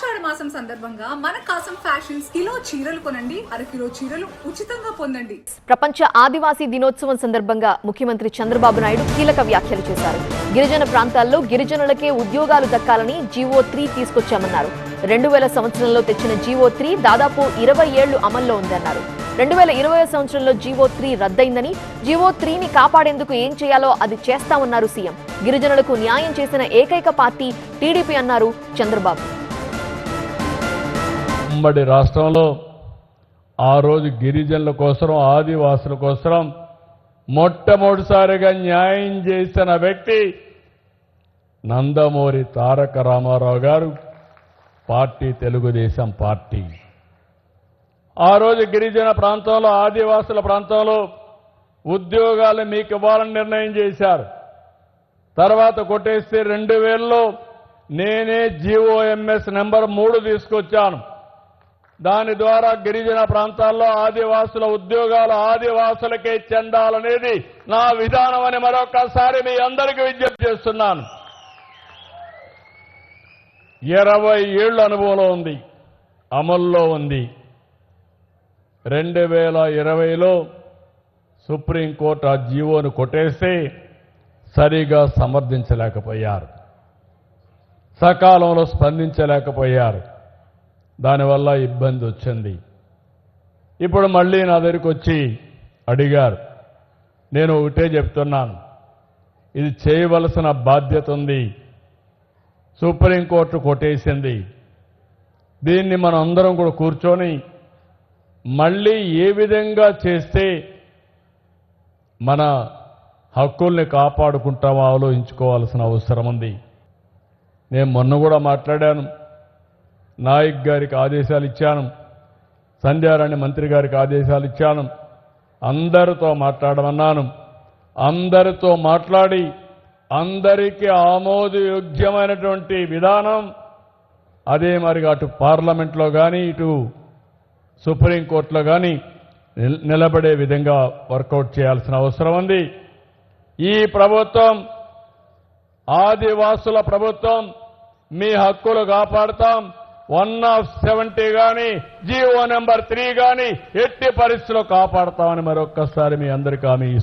ఆషాఢ మాసం సందర్భంగా మన కాసం ఫ్యాషన్స్ కిలో చీరలు కొనండి, అరకిలో చీరలు ఉచితంగా పొందండి. ప్రపంచ ఆదివాసీ దినోత్సవం సందర్భంగా ముఖ్యమంత్రి చంద్రబాబు నాయుడు కీలక వ్యాఖ్యలు చేశారు. గిరిజన ప్రాంతాల్లో గిరిజనులకే ఉద్యోగాలు దక్కాలని జీవో 3 తీసుకొచ్చామన్నారు. 2000 సంవత్సరంలో తెచ్చిన జీవో 3 దాదాపు 20 ఏళ్లు అమల్లో ఉందన్నారు. 2020 సంవత్సరంలో జీవో 3 రద్దయిందని, జీవో 3ని కాపాడేందుకు ఏం చేయాలో అది చేస్తామన్నారు సీఎం. గిరిజనులకు న్యాయం చేసిన ఏకైక పార్టీ టీడీపీ అన్నారు చంద్రబాబు. ఉమ్మడి రాష్ట్రంలో ఆ రోజు గిరిజనుల కోసం, ఆదివాసుల కోసం మొట్టమొదటిసారిగా న్యాయం చేసిన వ్యక్తి నందమూరి తారక రామారావు గారు, పార్టీ తెలుగుదేశం పార్టీ. ఆ రోజు గిరిజన ప్రాంతంలో, ఆదివాసుల ప్రాంతంలో ఉద్యోగాలు మీకు ఇవ్వాలని నిర్ణయం చేశారు. తర్వాత కొట్టేస్తే 2000లో నేనే జీఓఎంఎస్ నెంబర్ 3 తీసుకొచ్చాను. దాని ద్వారా గిరిజన ప్రాంతాల్లో ఆదివాసుల ఉద్యోగాలు ఆదివాసులకే చెందాలనేది నా విధానం అని మరొకసారి మీ అందరికీ విజ్ఞప్తి చేస్తున్నాను. 20 ఏళ్ల అనుభవంలో ఉంది, అమల్లో ఉంది. 2020లో సుప్రీంకోర్టు ఆ జీవోను కొట్టేస్తే సరిగా సమర్థించలేకపోయారు, సకాలంలో స్పందించలేకపోయారు. దానివల్ల ఇబ్బంది వచ్చింది. ఇప్పుడు మళ్ళీ నా దగ్గరికి వచ్చి అడిగారు. నేను ఒకటే చెప్తున్నాను, ఇది చేయవలసిన బాధ్యత ఉంది. సుప్రీంకోర్టు కొట్టేసింది. దీన్ని మనం అందరం కూడా కూర్చొని మళ్ళీ ఏ విధంగా చేస్తే మన హక్కుల్ని కాపాడుకుంటామో ఆలోచించుకోవాల్సిన అవసరం ఉంది. నేను మొన్న కూడా మాట్లాడాను, నాయక్ గారికి ఆదేశాలు ఇచ్చాను, సంధ్యారాణి మంత్రి గారికి ఆదేశాలు ఇచ్చాను, అందరితో మాట్లాడమన్నాను. అందరితో మాట్లాడి అందరికీ ఆమోదయోగ్యమైనటువంటి విధానం, అదే మరి అటు పార్లమెంట్లో కానీ ఇటు సుప్రీంకోర్టులో కానీ నిలబడే విధంగా వర్కౌట్ చేయాల్సిన అవసరం ఉంది. ఈ ప్రభుత్వం ఆదివాసుల ప్రభుత్వం. మీ హక్కులు కాపాడుతాం. 170 కానీ జీవో నెంబర్ 3 కానీ ఎట్టి పరిస్థితుల్లో కాపాడతామని మరొక్కసారి మీ అందరికీ హామీ ఇస్తున్నాను.